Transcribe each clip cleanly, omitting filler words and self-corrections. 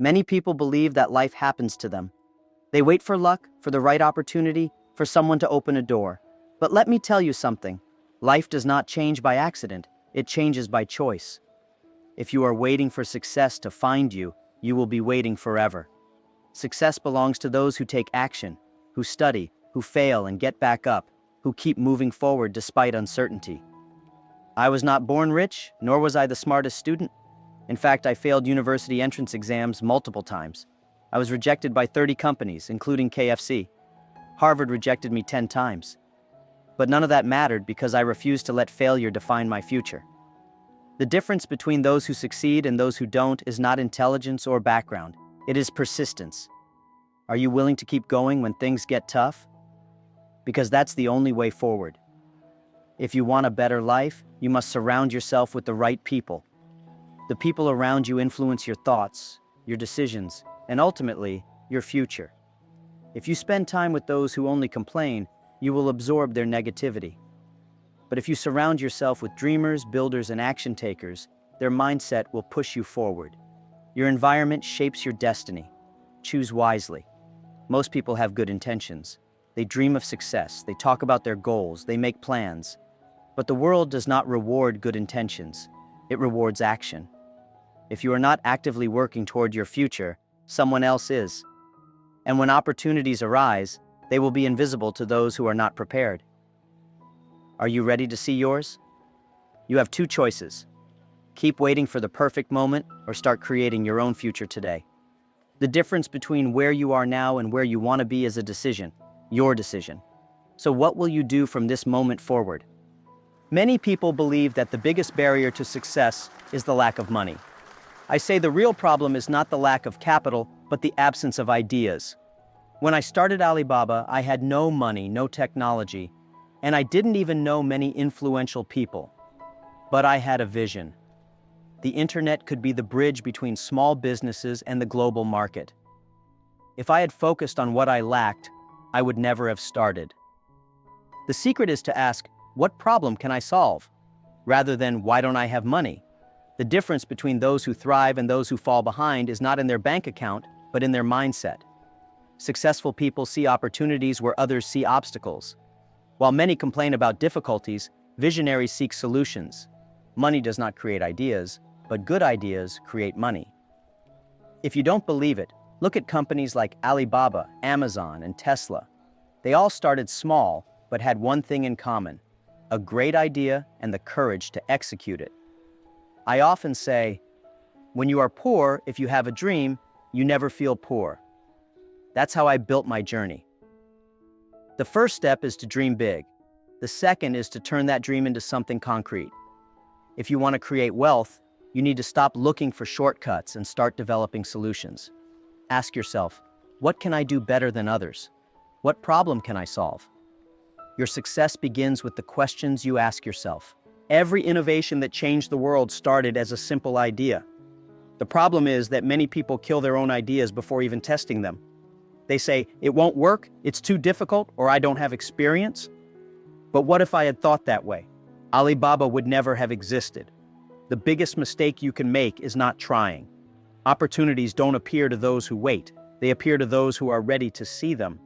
Many people believe that life happens to them. They wait for luck, for the right opportunity, for someone to open a door. But let me tell you something. Life does not change by accident, it changes by choice. If you are waiting for success to find you, you will be waiting forever. Success belongs to those who take action, who study, who fail and get back up, who keep moving forward despite uncertainty. I was not born rich, nor was I the smartest student. In fact, I failed university entrance exams multiple times. I was rejected by 30 companies, including KFC. Harvard rejected me 10 times. But none of that mattered because I refused to let failure define my future. The difference between those who succeed and those who don't is not intelligence or background. It is persistence. Are you willing to keep going when things get tough? Because that's the only way forward. If you want a better life, you must surround yourself with the right people. The people around you influence your thoughts, your decisions, and ultimately, your future. If you spend time with those who only complain, you will absorb their negativity. But if you surround yourself with dreamers, builders, and action takers, their mindset will push you forward. Your environment shapes your destiny. Choose wisely. Most people have good intentions. They dream of success, they talk about their goals, they make plans. But the world does not reward good intentions. It rewards action. If you are not actively working toward your future, someone else is. And when opportunities arise, they will be invisible to those who are not prepared. Are you ready to see yours? You have two choices. Keep waiting for the perfect moment or start creating your own future today. The difference between where you are now and where you want to be is a decision, your decision. So what will you do from this moment forward? Many people believe that the biggest barrier to success is the lack of money. I say the real problem is not the lack of capital, but the absence of ideas. When I started Alibaba, I had no money, no technology, and I didn't even know many influential people. But I had a vision. The internet could be the bridge between small businesses and the global market. If I had focused on what I lacked, I would never have started. The secret is to ask, what problem can I solve? Rather than, why don't I have money? The difference between those who thrive and those who fall behind is not in their bank account, but in their mindset. Successful people see opportunities where others see obstacles. While many complain about difficulties, visionaries seek solutions. Money does not create ideas, but good ideas create money. If you don't believe it, look at companies like Alibaba, Amazon, and Tesla. They all started small, but had one thing in common: a great idea and the courage to execute it. I often say, when you are poor, if you have a dream, you never feel poor. That's how I built my journey. The first step is to dream big. The second is to turn that dream into something concrete. If you want to create wealth, you need to stop looking for shortcuts and start developing solutions. Ask yourself, what can I do better than others? What problem can I solve? Your success begins with the questions you ask yourself. Every innovation that changed the world started as a simple idea. The problem is that many people kill their own ideas before even testing them. They say, it won't work, it's too difficult, or I don't have experience. But what if I had thought that way? Alibaba would never have existed. The biggest mistake you can make is not trying. Opportunities don't appear to those who wait. They appear to those who are ready to see them.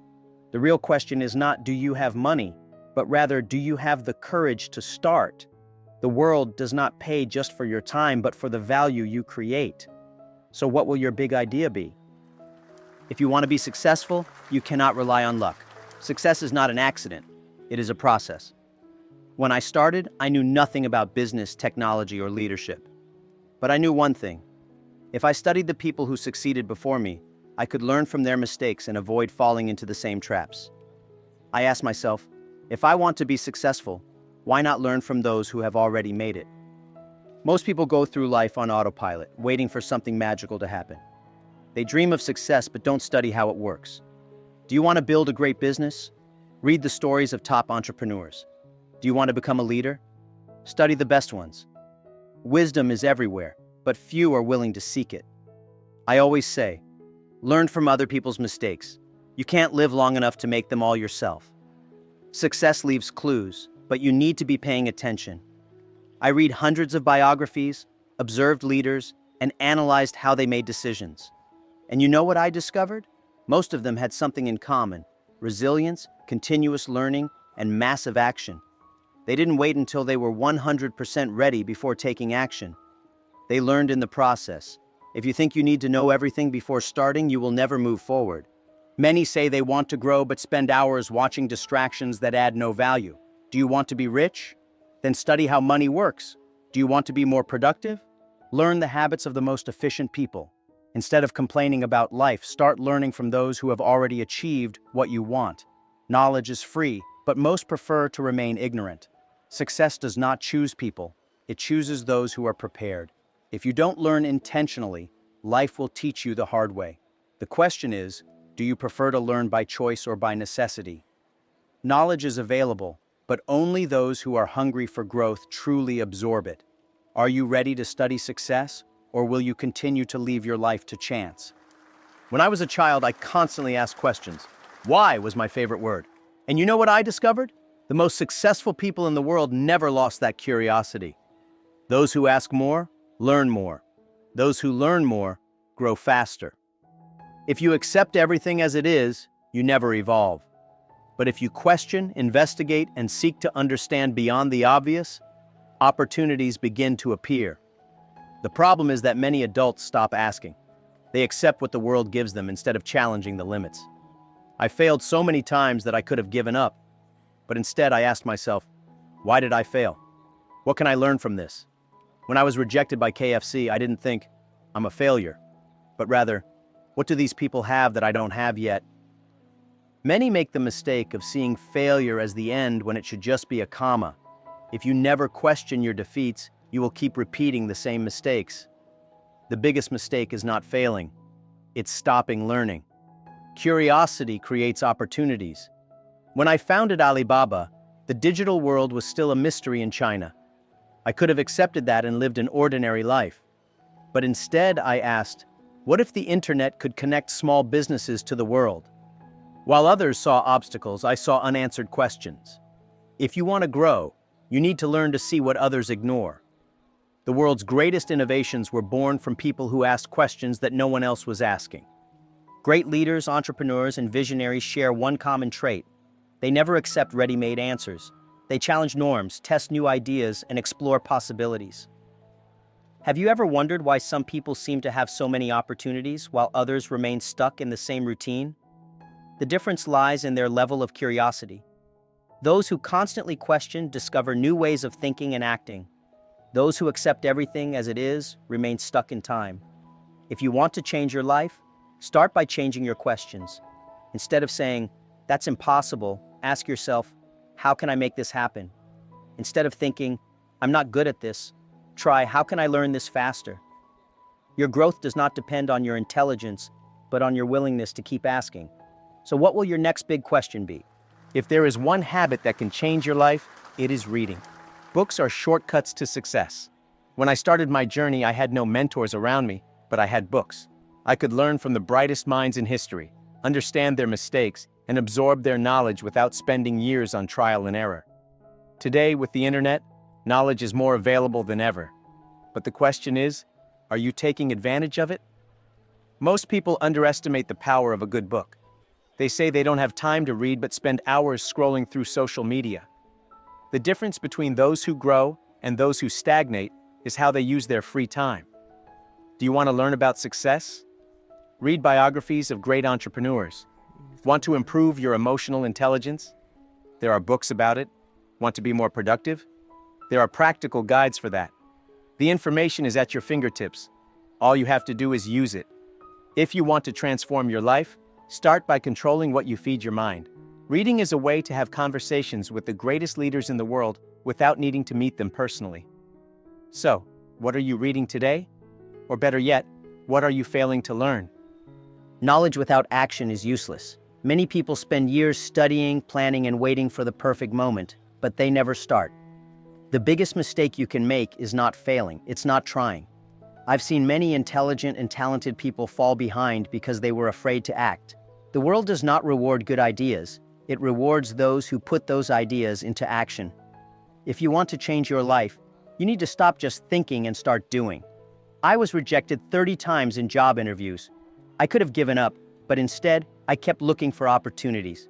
The real question is not, do you have money, but rather, do you have the courage to start? The world does not pay just for your time, but for the value you create. So what will your big idea be? If you want to be successful, you cannot rely on luck. Success is not an accident. It is a process. When I started, I knew nothing about business, technology, or leadership. But I knew one thing. If I studied the people who succeeded before me, I could learn from their mistakes and avoid falling into the same traps. I asked myself, if I want to be successful, why not learn from those who have already made it? Most people go through life on autopilot, waiting for something magical to happen. They dream of success but don't study how it works. Do you want to build a great business? Read the stories of top entrepreneurs. Do you want to become a leader? Study the best ones. Wisdom is everywhere, but few are willing to seek it. I always say, learn from other people's mistakes. You can't live long enough to make them all yourself. Success leaves clues, but you need to be paying attention. I read hundreds of biographies, observed leaders, and analyzed how they made decisions. And you know what I discovered? Most of them had something in common: resilience, continuous learning, and massive action. They didn't wait until they were 100% ready before taking action. They learned in the process. If you think you need to know everything before starting, you will never move forward. Many say they want to grow but spend hours watching distractions that add no value. Do you want to be rich? Then study how money works. Do you want to be more productive? Learn the habits of the most efficient people. Instead of complaining about life, start learning from those who have already achieved what you want. Knowledge is free, but most prefer to remain ignorant. Success does not choose people. It chooses those who are prepared. If you don't learn intentionally, life will teach you the hard way. The question is, do you prefer to learn by choice or by necessity? Knowledge is available, but only those who are hungry for growth truly absorb it. Are you ready to study success, or will you continue to leave your life to chance? When I was a child, I constantly asked questions. Why was my favorite word. And you know what I discovered? The most successful people in the world never lost that curiosity. Those who ask more, learn more. Those who learn more, grow faster. If you accept everything as it is, you never evolve. But if you question, investigate, and seek to understand beyond the obvious, opportunities begin to appear. The problem is that many adults stop asking. They accept what the world gives them instead of challenging the limits. I failed so many times that I could have given up, but instead I asked myself, why did I fail? What can I learn from this? When I was rejected by KFC, I didn't think, I'm a failure, but rather, what do these people have that I don't have yet? Many make the mistake of seeing failure as the end when it should just be a comma. If you never question your defeats, you will keep repeating the same mistakes. The biggest mistake is not failing. It's stopping learning. Curiosity creates opportunities. When I founded Alibaba, the digital world was still a mystery in China. I could have accepted that and lived an ordinary life. But instead, I asked, what if the internet could connect small businesses to the world? While others saw obstacles, I saw unanswered questions. If you want to grow, you need to learn to see what others ignore. The world's greatest innovations were born from people who asked questions that no one else was asking. Great leaders, entrepreneurs, and visionaries share one common trait. They never accept ready-made answers. They challenge norms, test new ideas, and explore possibilities. Have you ever wondered why some people seem to have so many opportunities while others remain stuck in the same routine? The difference lies in their level of curiosity. Those who constantly question discover new ways of thinking and acting. Those who accept everything as it is remain stuck in time. If you want to change your life, start by changing your questions. Instead of saying, that's impossible, ask yourself, how can I make this happen? Instead of thinking, I'm not good at this, try, how can I learn this faster? Your growth does not depend on your intelligence, but on your willingness to keep asking. So what will your next big question be? If there is one habit that can change your life, it is reading. Books are shortcuts to success. When I started my journey, I had no mentors around me, but I had books. I could learn from the brightest minds in history, understand their mistakes, and absorb their knowledge without spending years on trial and error. Today, with the internet, knowledge is more available than ever. But the question is, are you taking advantage of it? Most people underestimate the power of a good book. They say they don't have time to read but spend hours scrolling through social media. The difference between those who grow and those who stagnate is how they use their free time. Do you want to learn about success? Read biographies of great entrepreneurs. Want to improve your emotional intelligence? There are books about it. Want to be more productive? There are practical guides for that. The information is at your fingertips. All you have to do is use it. If you want to transform your life, start by controlling what you feed your mind. Reading is a way to have conversations with the greatest leaders in the world without needing to meet them personally. So, what are you reading today? Or better yet, what are you failing to learn? Knowledge without action is useless. Many people spend years studying, planning, and waiting for the perfect moment, but they never start. The biggest mistake you can make is not failing, it's not trying. I've seen many intelligent and talented people fall behind because they were afraid to act. The world does not reward good ideas. It rewards those who put those ideas into action. If you want to change your life, you need to stop just thinking and start doing. I was rejected 30 times in job interviews, I could have given up, but instead, I kept looking for opportunities.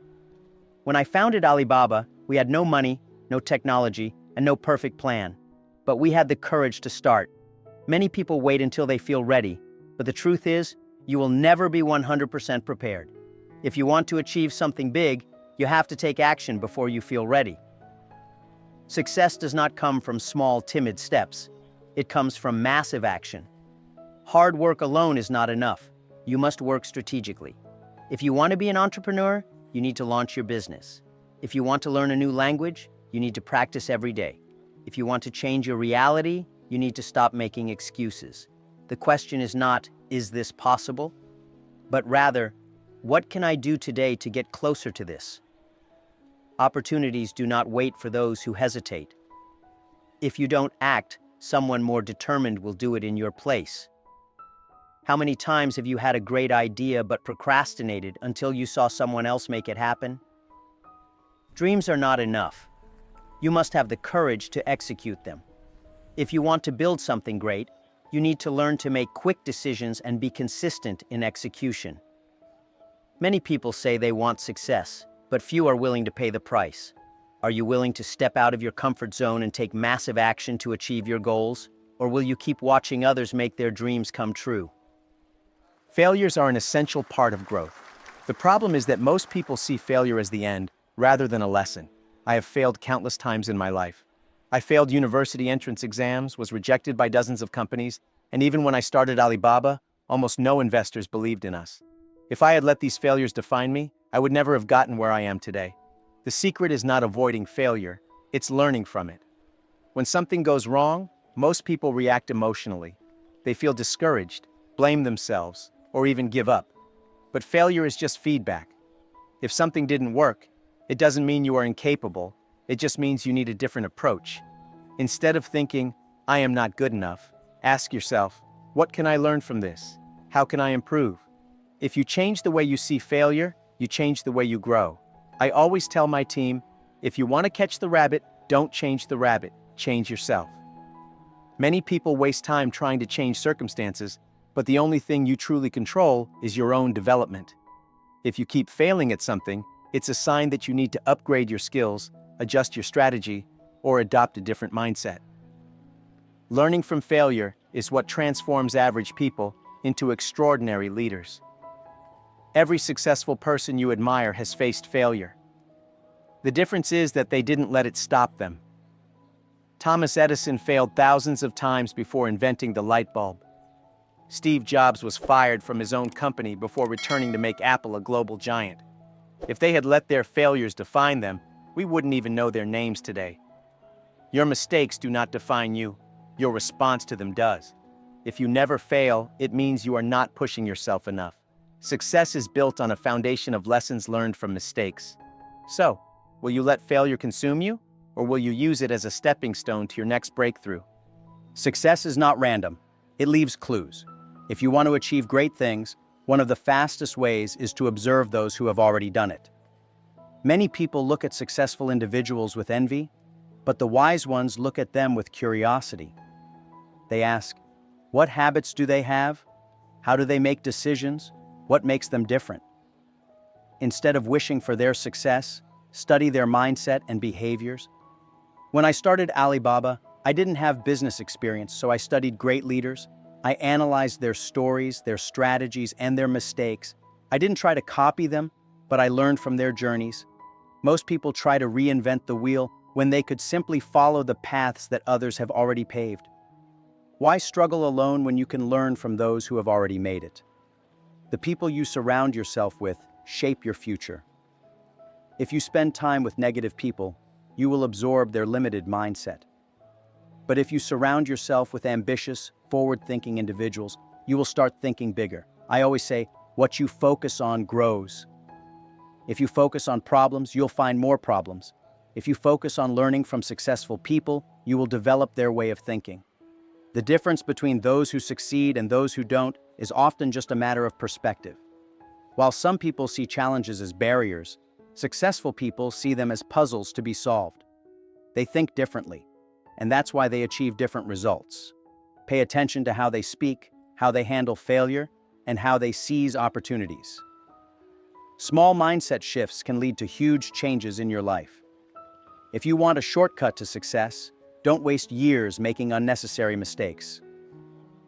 When I founded Alibaba, we had no money, no technology, and no perfect plan. But we had the courage to start. Many people wait until they feel ready, but the truth is, you will never be 100% prepared. If you want to achieve something big, you have to take action before you feel ready. Success does not come from small, timid steps. It comes from massive action. Hard work alone is not enough. You must work strategically. If you want to be an entrepreneur, you need to launch your business. If you want to learn a new language, you need to practice every day. If you want to change your reality, you need to stop making excuses. The question is not, is this possible? But rather, what can I do today to get closer to this? Opportunities do not wait for those who hesitate. If you don't act, someone more determined will do it in your place. How many times have you had a great idea but procrastinated until you saw someone else make it happen? Dreams are not enough. You must have the courage to execute them. If you want to build something great, you need to learn to make quick decisions and be consistent in execution. Many people say they want success, but few are willing to pay the price. Are you willing to step out of your comfort zone and take massive action to achieve your goals? Or will you keep watching others make their dreams come true? Failures are an essential part of growth. The problem is that most people see failure as the end, rather than a lesson. I have failed countless times in my life. I failed university entrance exams, was rejected by dozens of companies, and even when I started Alibaba, almost no investors believed in us. If I had let these failures define me, I would never have gotten where I am today. The secret is not avoiding failure, it's learning from it. When something goes wrong, most people react emotionally. They feel discouraged, blame themselves, or even give up. But failure is just feedback. If something didn't work, it doesn't mean you are incapable, it just means you need a different approach. Instead of thinking, I am not good enough, ask yourself, what can I learn from this? How can I improve? If you change the way you see failure, you change the way you grow. I always tell my team, if you want to catch the rabbit, don't change the rabbit, change yourself. Many people waste time trying to change circumstances, but the only thing you truly control is your own development. If you keep failing at something, it's a sign that you need to upgrade your skills, adjust your strategy, or adopt a different mindset. Learning from failure is what transforms average people into extraordinary leaders. Every successful person you admire has faced failure. The difference is that they didn't let it stop them. Thomas Edison failed thousands of times before inventing the light bulb. Steve Jobs was fired from his own company before returning to make Apple a global giant. If they had let their failures define them, we wouldn't even know their names today. Your mistakes do not define you. Your response to them does. If you never fail, it means you are not pushing yourself enough. Success is built on a foundation of lessons learned from mistakes. So, will you let failure consume you, or will you use it as a stepping stone to your next breakthrough? Success is not random. It leaves clues. If you want to achieve great things, one of the fastest ways is to observe those who have already done it. Many people look at successful individuals with envy, but the wise ones look at them with curiosity. They ask, what habits do they have? How do they make decisions? What makes them different? Instead of wishing for their success, study their mindset and behaviors. When I started Alibaba, I didn't have business experience, so I studied great leaders. I analyzed their stories, their strategies, and their mistakes. I didn't try to copy them, but I learned from their journeys. Most people try to reinvent the wheel when they could simply follow the paths that others have already paved. Why struggle alone when you can learn from those who have already made it? The people you surround yourself with shape your future. If you spend time with negative people, you will absorb their limited mindset. But if you surround yourself with ambitious, forward-thinking individuals, you will start thinking bigger. I always say, what you focus on grows. If you focus on problems, you'll find more problems. If you focus on learning from successful people, you will develop their way of thinking. The difference between those who succeed and those who don't is often just a matter of perspective. While some people see challenges as barriers, successful people see them as puzzles to be solved. They think differently, and that's why they achieve different results. Pay attention to how they speak, how they handle failure, and how they seize opportunities. Small mindset shifts can lead to huge changes in your life. If you want a shortcut to success, don't waste years making unnecessary mistakes.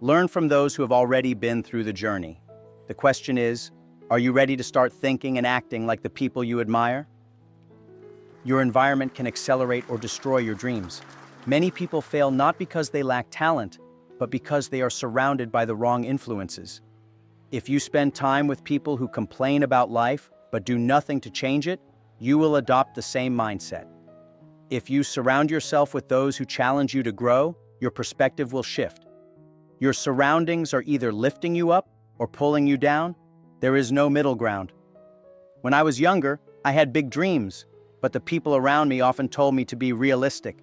Learn from those who have already been through the journey. The question is, are you ready to start thinking and acting like the people you admire? Your environment can accelerate or destroy your dreams. Many people fail not because they lack talent, but because they are surrounded by the wrong influences. If you spend time with people who complain about life but do nothing to change it, you will adopt the same mindset. If you surround yourself with those who challenge you to grow, your perspective will shift. Your surroundings are either lifting you up or pulling you down. There is no middle ground. When I was younger, I had big dreams, but the people around me often told me to be realistic.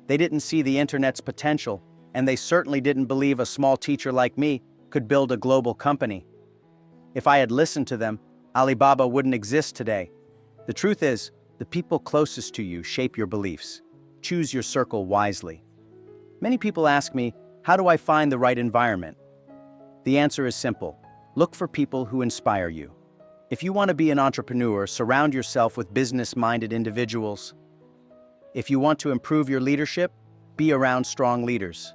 They didn't see the internet's potential, and they certainly didn't believe a small teacher like me could build a global company. If I had listened to them, Alibaba wouldn't exist today. The truth is, the people closest to you shape your beliefs. Choose your circle wisely. Many people ask me, how do I find the right environment? The answer is simple. Look for people who inspire you. If you want to be an entrepreneur, surround yourself with business-minded individuals. If you want to improve your leadership, be around strong leaders.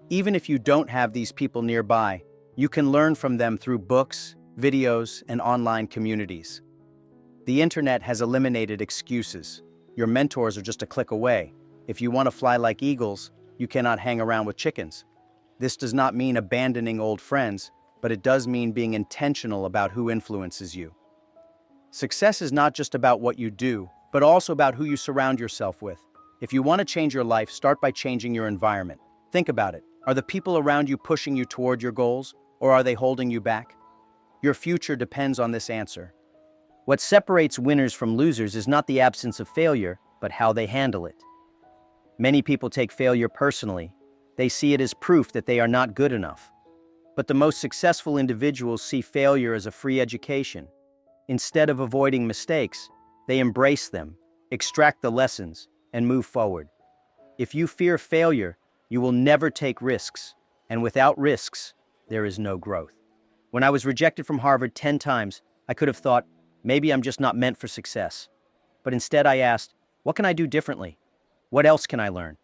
Even if you don't have these people nearby, you can learn from them through books, videos, and online communities. The internet has eliminated excuses. Your mentors are just a click away. If you want to fly like eagles, you cannot hang around with chickens. This does not mean abandoning old friends, but it does mean being intentional about who influences you. Success is not just about what you do, but also about who you surround yourself with. If you want to change your life, start by changing your environment. Think about it. Are the people around you pushing you toward your goals, or are they holding you back? Your future depends on this answer. What separates winners from losers is not the absence of failure, but how they handle it. Many people take failure personally. They see it as proof that they are not good enough. But the most successful individuals see failure as a free education. Instead of avoiding mistakes, they embrace them, extract the lessons, and move forward. If you fear failure, you will never take risks, and without risks, there is no growth. When I was rejected from Harvard 10 times, I could have thought, maybe I'm just not meant for success. But instead I asked, what can I do differently? What else can I learn?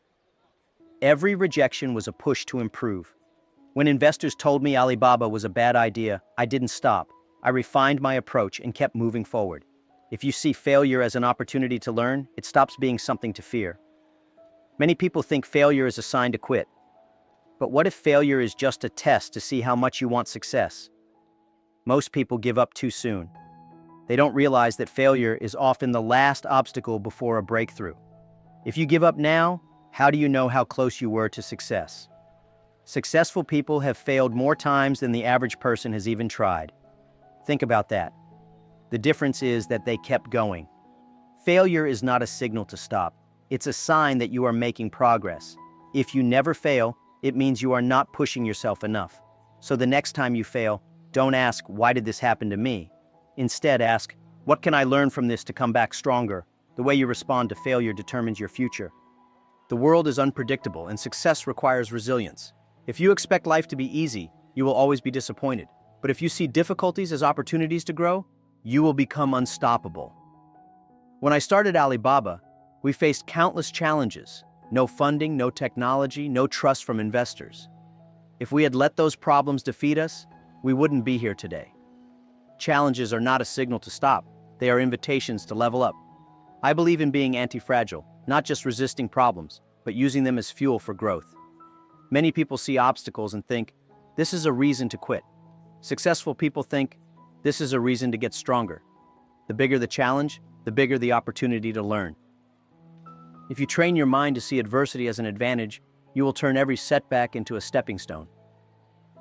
Every rejection was a push to improve. When investors told me Alibaba was a bad idea, I didn't stop. I refined my approach and kept moving forward. If you see failure as an opportunity to learn, it stops being something to fear. Many people think failure is a sign to quit. But what if failure is just a test to see how much you want success? Most people give up too soon. They don't realize that failure is often the last obstacle before a breakthrough. If you give up now, how do you know how close you were to success? Successful people have failed more times than the average person has even tried. Think about that. The difference is that they kept going. Failure is not a signal to stop. It's a sign that you are making progress. If you never fail, it means you are not pushing yourself enough. So the next time you fail, don't ask, why did this happen to me? Instead, ask, what can I learn from this to come back stronger? The way you respond to failure determines your future. The world is unpredictable, and success requires resilience. If you expect life to be easy, you will always be disappointed. But if you see difficulties as opportunities to grow, you will become unstoppable. When I started Alibaba, we faced countless challenges. No funding, no technology, no trust from investors. If we had let those problems defeat us, we wouldn't be here today. Challenges are not a signal to stop. They are invitations to level up. I believe in being anti-fragile, not just resisting problems, but using them as fuel for growth. Many people see obstacles and think, this is a reason to quit. Successful people think, this is a reason to get stronger. The bigger the challenge, the bigger the opportunity to learn. If you train your mind to see adversity as an advantage, you will turn every setback into a stepping stone.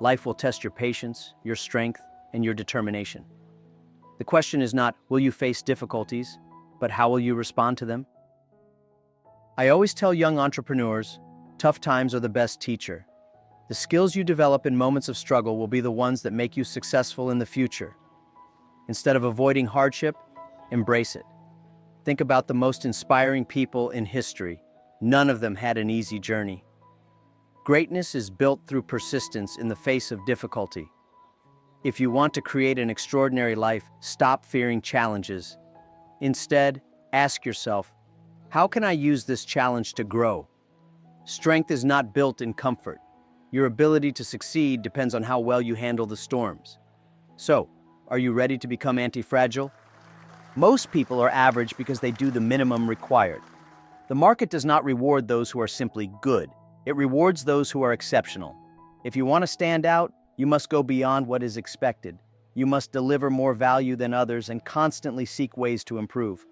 Life will test your patience, your strength, and your determination. The question is not, will you face difficulties, but how will you respond to them? I always tell young entrepreneurs, tough times are the best teacher. The skills you develop in moments of struggle will be the ones that make you successful in the future. Instead of avoiding hardship, embrace it. Think about the most inspiring people in history. None of them had an easy journey. Greatness is built through persistence in the face of difficulty. If you want to create an extraordinary life, stop fearing challenges. Instead, ask yourself, how can I use this challenge to grow? Strength is not built in comfort. Your ability to succeed depends on how well you handle the storms. So, are you ready to become anti-fragile? Most people are average because they do the minimum required. The market does not reward those who are simply good. It rewards those who are exceptional. If you want to stand out, you must go beyond what is expected. You must deliver more value than others and constantly seek ways to improve.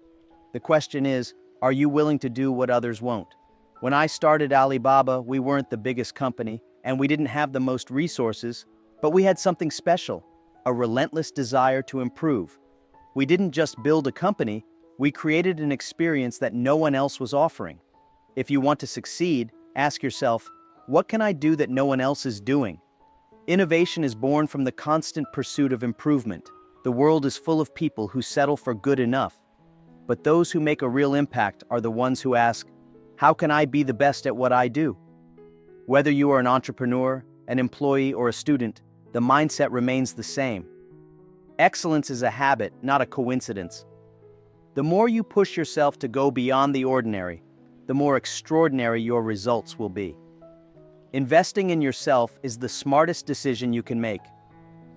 The question is, are you willing to do what others won't? When I started Alibaba, we weren't the biggest company, and we didn't have the most resources, but we had something special, a relentless desire to improve. We didn't just build a company, we created an experience that no one else was offering. If you want to succeed, ask yourself, what can I do that no one else is doing? Innovation is born from the constant pursuit of improvement. The world is full of people who settle for good enough. But those who make a real impact are the ones who ask, how can I be the best at what I do? Whether you are an entrepreneur, an employee, or a student, the mindset remains the same. Excellence is a habit, not a coincidence. The more you push yourself to go beyond the ordinary, the more extraordinary your results will be. Investing in yourself is the smartest decision you can make.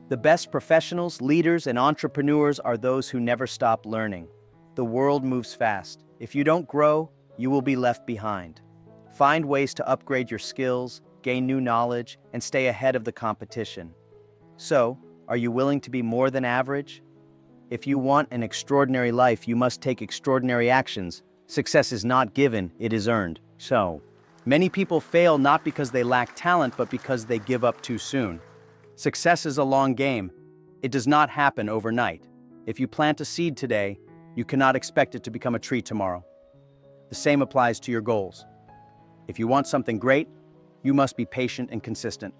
The best professionals, leaders, and entrepreneurs are those who never stop learning. The world moves fast. If you don't grow, you will be left behind. Find ways to upgrade your skills, gain new knowledge, and stay ahead of the competition. So, are you willing to be more than average? If you want an extraordinary life, you must take extraordinary actions. Success is not given, it is earned. So, many people fail not because they lack talent, but because they give up too soon. Success is a long game. It does not happen overnight. If you plant a seed today, you cannot expect it to become a tree tomorrow. The same applies to your goals. If you want something great, you must be patient and consistent.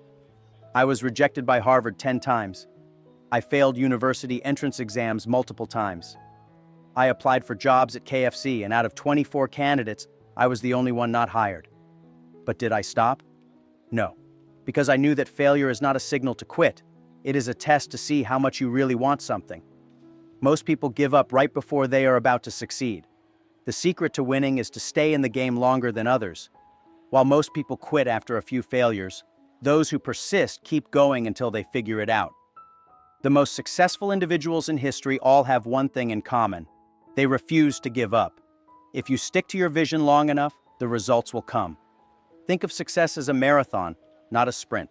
I was rejected by Harvard 10 times. I failed university entrance exams multiple times. I applied for jobs at KFC, and out of 24 candidates, I was the only one not hired. But did I stop? No, because I knew that failure is not a signal to quit. It is a test to see how much you really want something. Most people give up right before they are about to succeed. The secret to winning is to stay in the game longer than others. While most people quit after a few failures, those who persist keep going until they figure it out. The most successful individuals in history all have one thing in common. They refuse to give up. If you stick to your vision long enough, the results will come. Think of success as a marathon, not a sprint.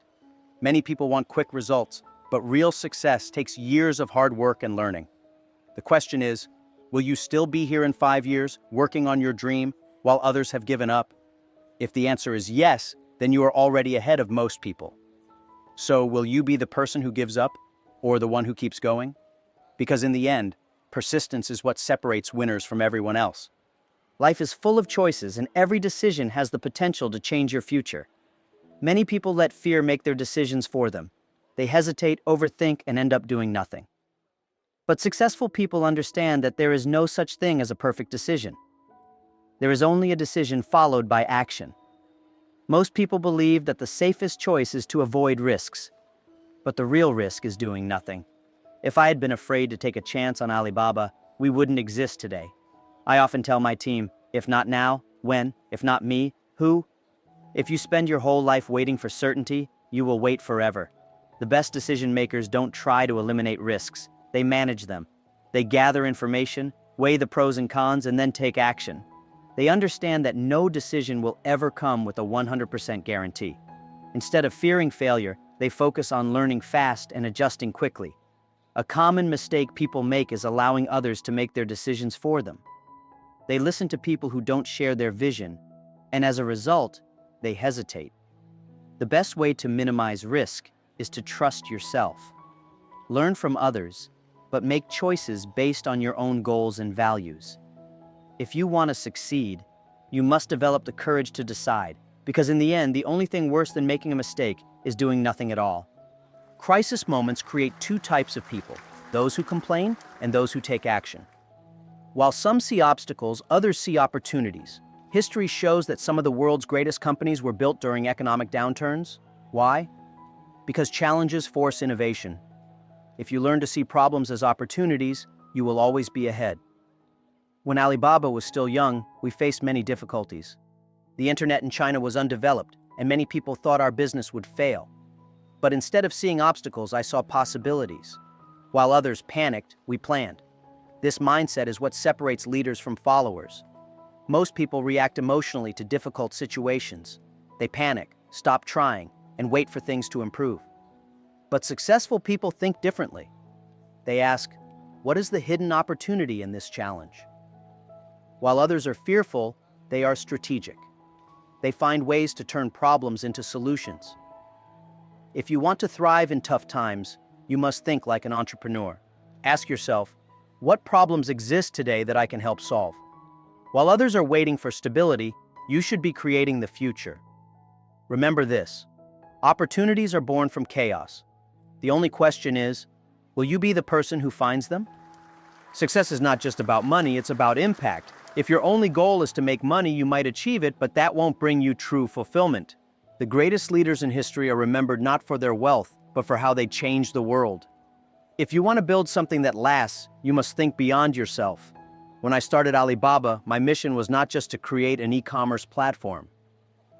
Many people want quick results, but real success takes years of hard work and learning. The question is, will you still be here in 5 years, working on your dream, while others have given up? If the answer is yes, then you are already ahead of most people. So will you be the person who gives up, or the one who keeps going? Because in the end, persistence is what separates winners from everyone else. Life is full of choices, and every decision has the potential to change your future. Many people let fear make their decisions for them. They hesitate, overthink, and end up doing nothing. But successful people understand that there is no such thing as a perfect decision. There is only a decision followed by action. Most people believe that the safest choice is to avoid risks. But the real risk is doing nothing. If I had been afraid to take a chance on Alibaba, we wouldn't exist today. I often tell my team, if not now, when? If not me, who? If you spend your whole life waiting for certainty, you will wait forever. The best decision makers don't try to eliminate risks. They manage them. They gather information, weigh the pros and cons, and then take action. They understand that no decision will ever come with a 100% guarantee. Instead of fearing failure, they focus on learning fast and adjusting quickly. A common mistake people make is allowing others to make their decisions for them. They listen to people who don't share their vision, and as a result, they hesitate. The best way to minimize risk is to trust yourself. Learn from others, but make choices based on your own goals and values. If you want to succeed, you must develop the courage to decide, because in the end, the only thing worse than making a mistake is doing nothing at all. Crisis moments create two types of people, those who complain and those who take action. While some see obstacles, others see opportunities. History shows that some of the world's greatest companies were built during economic downturns. Why? Because challenges force innovation. If you learn to see problems as opportunities, you will always be ahead. When Alibaba was still young, we faced many difficulties. The internet in China was undeveloped, and many people thought our business would fail. But instead of seeing obstacles, I saw possibilities. While others panicked, we planned. This mindset is what separates leaders from followers. Most people react emotionally to difficult situations. They panic, stop trying, and wait for things to improve. But successful people think differently. They ask, what is the hidden opportunity in this challenge? While others are fearful, they are strategic. They find ways to turn problems into solutions. If you want to thrive in tough times, you must think like an entrepreneur. Ask yourself, what problems exist today that I can help solve? While others are waiting for stability, you should be creating the future. Remember this, opportunities are born from chaos. The only question is, will you be the person who finds them? Success is not just about money, it's about impact. If your only goal is to make money, you might achieve it, but that won't bring you true fulfillment. The greatest leaders in history are remembered not for their wealth, but for how they changed the world. If you want to build something that lasts, you must think beyond yourself. When I started Alibaba, my mission was not just to create an e-commerce platform.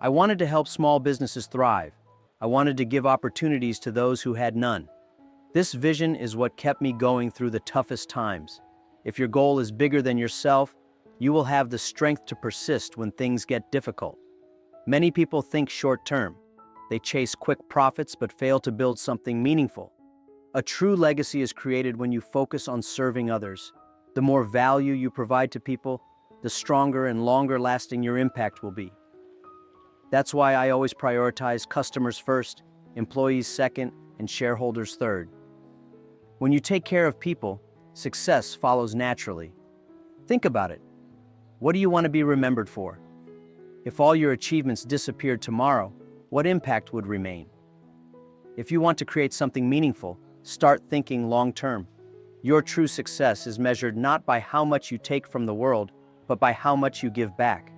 I wanted to help small businesses thrive. I wanted to give opportunities to those who had none. This vision is what kept me going through the toughest times. If your goal is bigger than yourself, you will have the strength to persist when things get difficult. Many people think short-term. They chase quick profits but fail to build something meaningful. A true legacy is created when you focus on serving others. The more value you provide to people, the stronger and longer-lasting your impact will be. That's why I always prioritize customers first, employees second, and shareholders third. When you take care of people, success follows naturally. Think about it. What do you want to be remembered for? If all your achievements disappeared tomorrow, what impact would remain? If you want to create something meaningful, start thinking long-term. Your true success is measured not by how much you take from the world, but by how much you give back.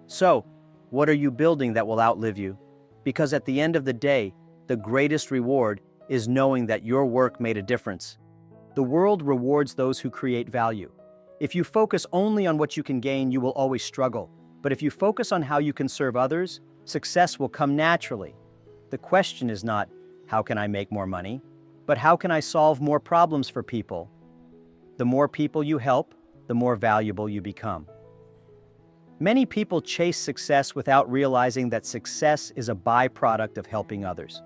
So, what are you building that will outlive you? Because at the end of the day, the greatest reward is knowing that your work made a difference. The world rewards those who create value. If you focus only on what you can gain, you will always struggle. But if you focus on how you can serve others, success will come naturally. The question is not, how can I make more money? But how can I solve more problems for people? The more people you help, the more valuable you become. Many people chase success without realizing that success is a byproduct of helping others.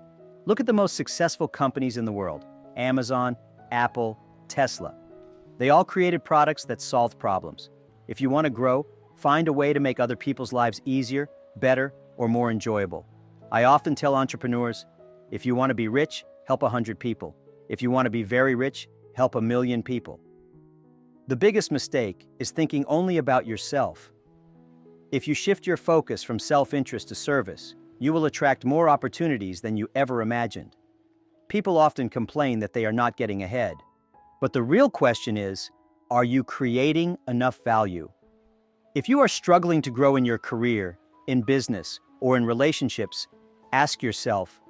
Look at the most successful companies in the world: Amazon, Apple, Tesla. They all created products that solved problems. If you want to grow, find a way to make other people's lives easier, better, or more enjoyable. I often tell entrepreneurs, if you want to be rich, help 100 people. If you want to be very rich, help 1,000,000 people. The biggest mistake is thinking only about yourself. If you shift your focus from self-interest to service, you will attract more opportunities than you ever imagined. People often complain that they are not getting ahead. But the real question is, are you creating enough value? If you are struggling to grow in your career, in business, or in relationships, ask yourself,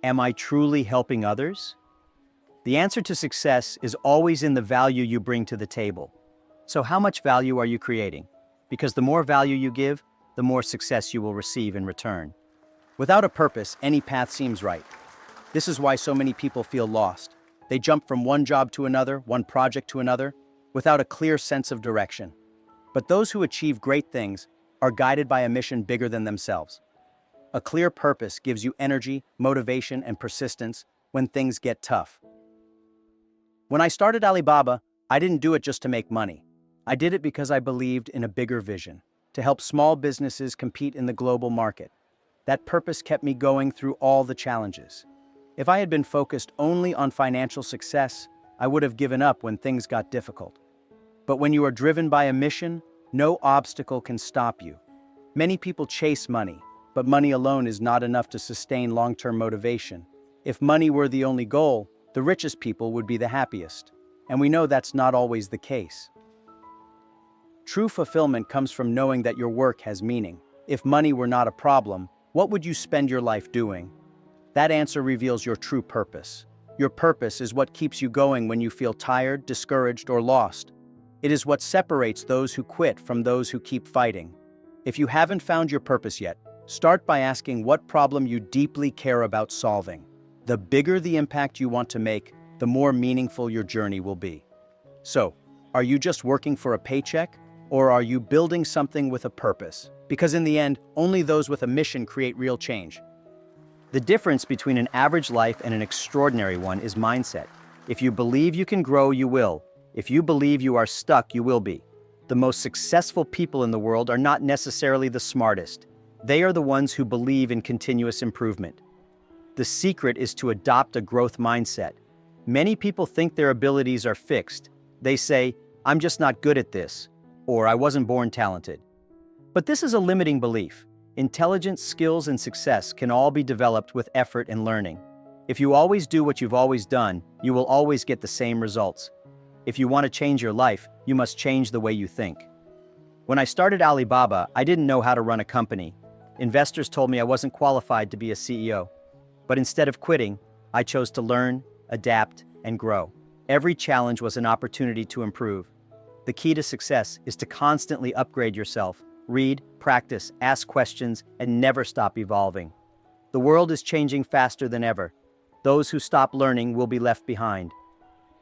am I truly helping others? The answer to success is always in the value you bring to the table. So how much value are you creating? Because the more value you give, the more success you will receive in return. Without a purpose, any path seems right. This is why so many people feel lost. They jump from one job to another, one project to another, without a clear sense of direction. But those who achieve great things are guided by a mission bigger than themselves. A clear purpose gives you energy, motivation, and persistence when things get tough. When I started Alibaba, I didn't do it just to make money. I did it because I believed in a bigger vision, to help small businesses compete in the global market. That purpose kept me going through all the challenges. If I had been focused only on financial success, I would have given up when things got difficult. But when you are driven by a mission, no obstacle can stop you. Many people chase money, but money alone is not enough to sustain long-term motivation. If money were the only goal, the richest people would be the happiest. And we know that's not always the case. True fulfillment comes from knowing that your work has meaning. If money were not a problem, what would you spend your life doing? That answer reveals your true purpose. Your purpose is what keeps you going when you feel tired, discouraged, or lost. It is what separates those who quit from those who keep fighting. If you haven't found your purpose yet, start by asking what problem you deeply care about solving. The bigger the impact you want to make, the more meaningful your journey will be. So, are you just working for a paycheck, or are you building something with a purpose? Because in the end, only those with a mission create real change. The difference between an average life and an extraordinary one is mindset. If you believe you can grow, you will. If you believe you are stuck, you will be. The most successful people in the world are not necessarily the smartest. They are the ones who believe in continuous improvement. The secret is to adopt a growth mindset. Many people think their abilities are fixed. They say, "I'm just not good at this," or "I wasn't born talented." But this is a limiting belief. Intelligence, skills, and success can all be developed with effort and learning. If you always do what you've always done, you will always get the same results. If you want to change your life, you must change the way you think. When I started Alibaba, I didn't know how to run a company. Investors told me I wasn't qualified to be a CEO. But instead of quitting, I chose to learn, adapt, and grow. Every challenge was an opportunity to improve. The key to success is to constantly upgrade yourself. Read, practice, ask questions, and never stop evolving. The world is changing faster than ever. Those who stop learning will be left behind.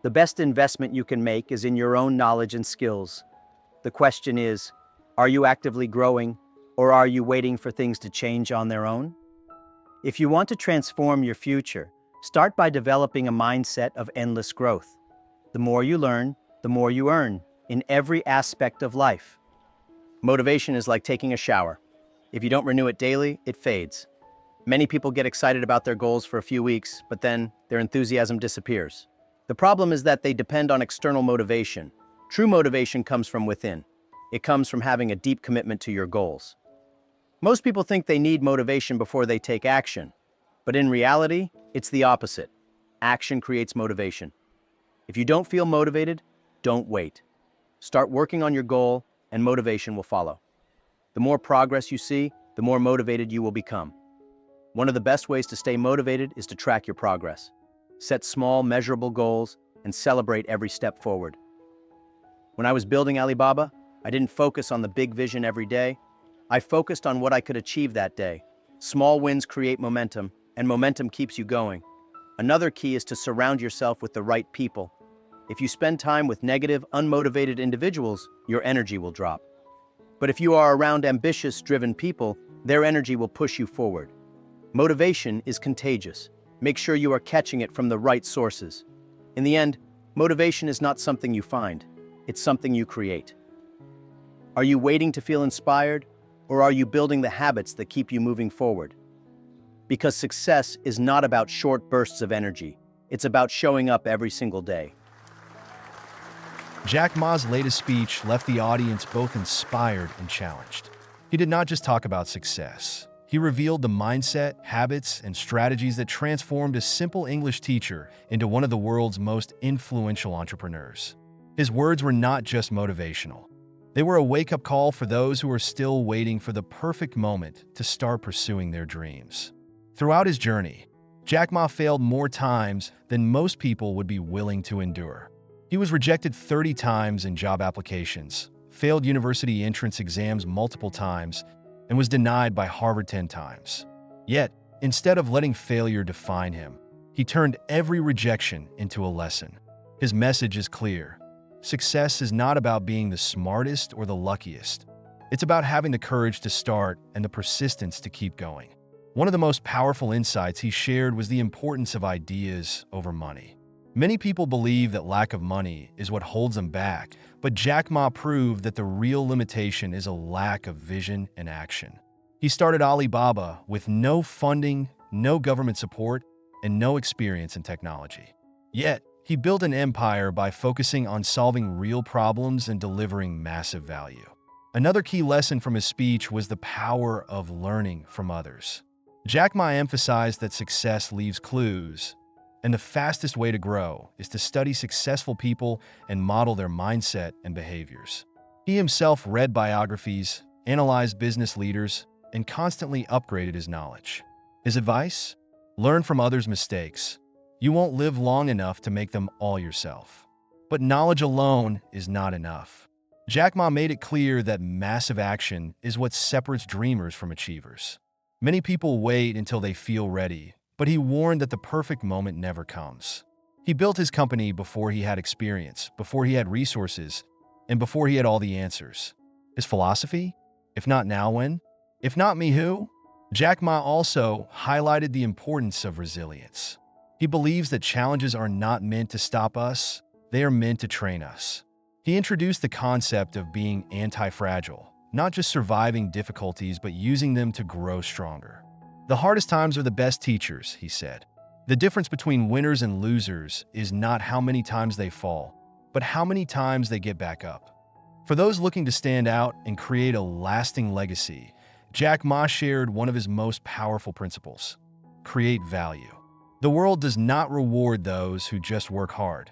The best investment you can make is in your own knowledge and skills. The question is, are you actively growing, or are you waiting for things to change on their own? If you want to transform your future, start by developing a mindset of endless growth. The more you learn, the more you earn in every aspect of life. Motivation is like taking a shower. If you don't renew it daily, it fades. Many people get excited about their goals for a few weeks, but then their enthusiasm disappears. The problem is that they depend on external motivation. True motivation comes from within. It comes from having a deep commitment to your goals. Most people think they need motivation before they take action, but in reality, it's the opposite. Action creates motivation. If you don't feel motivated, don't wait. Start working on your goal, and motivation will follow. The more progress you see, the more motivated you will become. One of the best ways to stay motivated is to track your progress. Set small, measurable goals and celebrate every step forward. When I was building Alibaba, I didn't focus on the big vision every day. I focused on what I could achieve that day. Small wins create momentum, and momentum keeps you going. Another key is to surround yourself with the right people. If you spend time with negative, unmotivated individuals, your energy will drop. But if you are around ambitious, driven people, their energy will push you forward. Motivation is contagious. Make sure you are catching it from the right sources. In the end, motivation is not something you find. It's something you create. Are you waiting to feel inspired, or are you building the habits that keep you moving forward? Because success is not about short bursts of energy. It's about showing up every single day. Jack Ma's latest speech left the audience both inspired and challenged. He did not just talk about success. He revealed the mindset, habits, and strategies that transformed a simple English teacher into one of the world's most influential entrepreneurs. His words were not just motivational. They were a wake-up call for those who are still waiting for the perfect moment to start pursuing their dreams. Throughout his journey, Jack Ma failed more times than most people would be willing to endure. He was rejected 30 times in job applications, failed university entrance exams multiple times, and was denied by Harvard 10 times. Yet, instead of letting failure define him, he turned every rejection into a lesson. His message is clear. Success is not about being the smartest or the luckiest. It's about having the courage to start and the persistence to keep going. One of the most powerful insights he shared was the importance of ideas over money. Many people believe that lack of money is what holds them back, but Jack Ma proved that the real limitation is a lack of vision and action. He started Alibaba with no funding, no government support, and no experience in technology. Yet, he built an empire by focusing on solving real problems and delivering massive value. Another key lesson from his speech was the power of learning from others. Jack Ma emphasized that success leaves clues, and the fastest way to grow is to study successful people and model their mindset and behaviors. He himself read biographies, analyzed business leaders, and constantly upgraded his knowledge. His advice? Learn from others' mistakes, You won't live long enough to make them all yourself. But knowledge alone is not enough. Jack Ma made it clear that massive action is what separates dreamers from achievers. Many people wait until they feel ready, but he warned that the perfect moment never comes. He built his company before he had experience, before he had resources, and before he had all the answers. His philosophy? If not now, when? If not me, who? Jack Ma also highlighted the importance of resilience. He believes that challenges are not meant to stop us, they are meant to train us. He introduced the concept of being anti-fragile, not just surviving difficulties, but using them to grow stronger. The hardest times are the best teachers, he said. The difference between winners and losers is not how many times they fall, but how many times they get back up. For those looking to stand out and create a lasting legacy, Jack Ma shared one of his most powerful principles: create value. The world does not reward those who just work hard.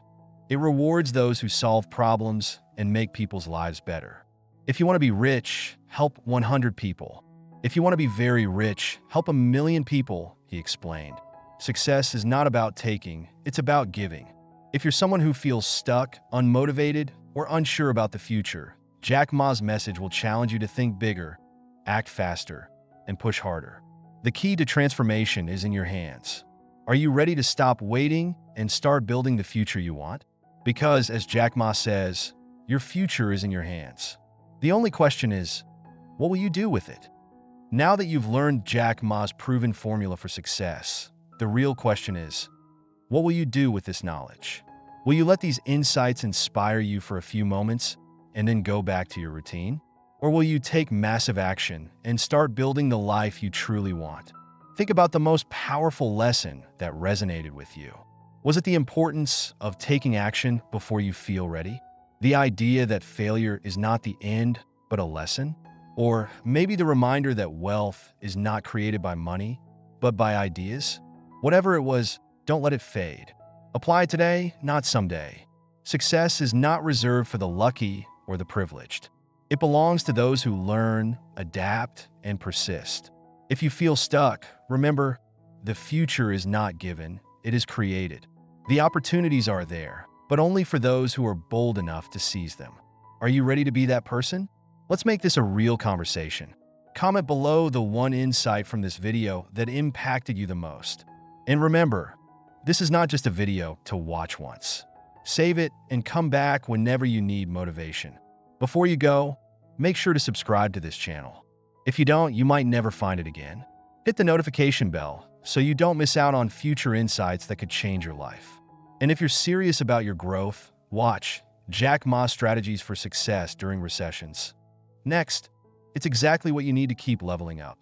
It rewards those who solve problems and make people's lives better. If you want to be rich, help 100 people. If you want to be very rich, help 1,000,000 people, he explained. Success is not about taking, it's about giving. If you're someone who feels stuck, unmotivated, or unsure about the future, Jack Ma's message will challenge you to think bigger, act faster, and push harder. The key to transformation is in your hands. Are you ready to stop waiting and start building the future you want? Because, as Jack Ma says, your future is in your hands. The only question is, what will you do with it? Now that you've learned Jack Ma's proven formula for success, the real question is, what will you do with this knowledge? Will you let these insights inspire you for a few moments and then go back to your routine? Or will you take massive action and start building the life you truly want? Think about the most powerful lesson that resonated with you. Was it the importance of taking action before you feel ready? The idea that failure is not the end, but a lesson? Or maybe the reminder that wealth is not created by money, but by ideas? Whatever it was, don't let it fade. Apply it today, not someday. Success is not reserved for the lucky or the privileged. It belongs to those who learn, adapt, and persist. If you feel stuck, remember, the future is not given, it is created. The opportunities are there, but only for those who are bold enough to seize them. Are you ready to be that person? Let's make this a real conversation. Comment below the one insight from this video that impacted you the most. And remember, this is not just a video to watch once. Save it and come back whenever you need motivation. Before you go, make sure to subscribe to this channel. If you don't, you might never find it again. Hit the notification bell so you don't miss out on future insights that could change your life. And if you're serious about your growth, watch Jack Ma's Strategies for Success During Recessions. Next, it's exactly what you need to keep leveling up.